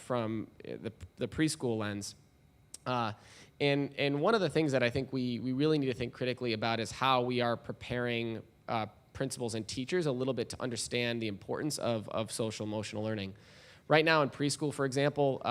from the preschool lens. And one of the things that I think we really need to think critically about is how we are preparing principals and teachers a little bit to understand the importance of social emotional learning. Right now in preschool, for example,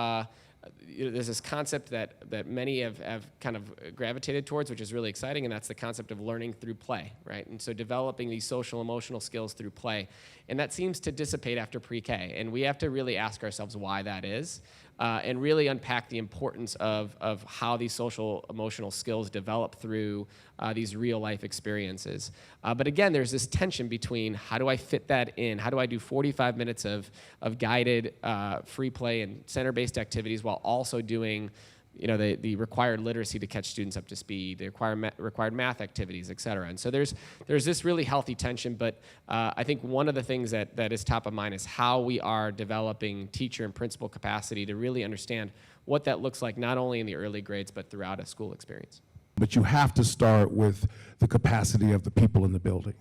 there's this concept that many have kind of gravitated towards, which is really exciting, and that's the concept of learning through play, right? And so developing these social emotional skills through play. And that seems to dissipate after pre-K, and we have to really ask ourselves why that is, and really unpack the importance of how these social emotional skills develop through these real life experiences. But again, there's this tension between how do I fit that in? How do I do 45 minutes of guided free play and center-based activities while also doing the required literacy to catch students up to speed, the required math activities, et cetera. And so there's this really healthy tension, but I think one of the things that is top of mind is how we are developing teacher and principal capacity to really understand what that looks like, not only in the early grades, but throughout a school experience. But you have to start with the capacity of the people in the building.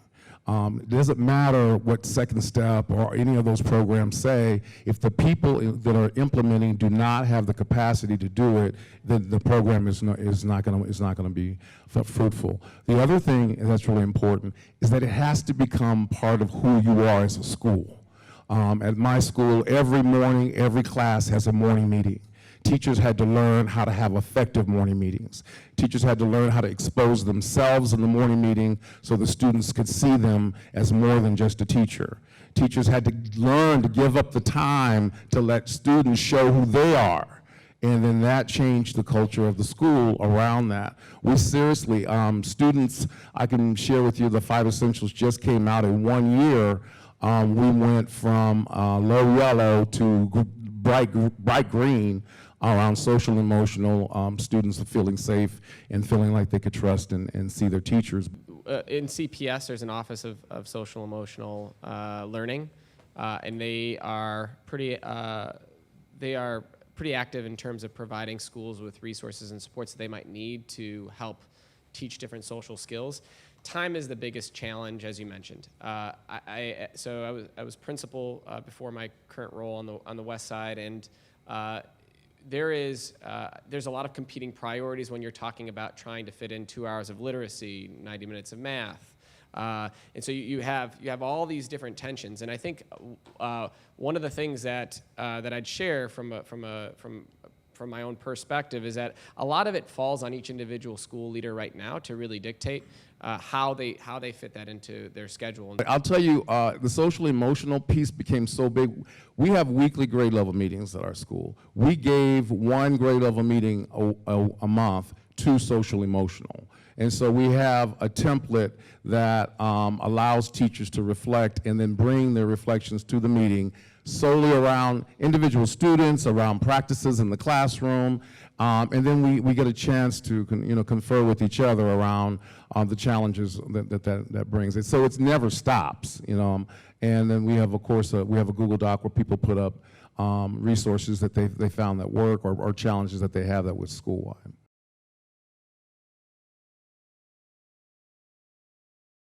It doesn't matter what Second Step or any of those programs say. If the people that are implementing do not have the capacity to do it, then the program is not going to be fruitful. The other thing that's really important is that it has to become part of who you are as a school. At my school, every morning, every class has a morning meeting. Teachers had to learn how to have effective morning meetings. Teachers had to learn how to expose themselves in the morning meeting so the students could see them as more than just a teacher. Teachers had to learn to give up the time to let students show who they are. And then that changed the culture of the school around that. We seriously, students, I can share with you the 5 Essentials just came out in 1 year. We went from low yellow to bright green around social emotional, students feeling safe and feeling like they could trust and see their teachers. In CPS, there's an Office of Social Emotional Learning, and they are pretty active in terms of providing schools with resources and supports that they might need to help teach different social skills. Time is the biggest challenge, as you mentioned. So I was principal before my current role on the West Side, and there's a lot of competing priorities when you're talking about trying to fit in 2 hours of literacy, 90 minutes of math. And so you have all these different tensions. And I think one of the things that I'd share from my own perspective is that a lot of it falls on each individual school leader right now to really dictate how they fit that into their schedule. I'll tell you, the social emotional piece became so big. We have weekly grade level meetings at our school. We gave one grade level meeting a month to social emotional. And so we have a template that allows teachers to reflect and then bring their reflections to the meeting solely around individual students, around practices in the classroom, and then we get a chance to confer with each other around the challenges that brings it. So it never stops, and then we have, of course, we have a Google Doc where people put up resources that they found that work or challenges that they have that was school-wide.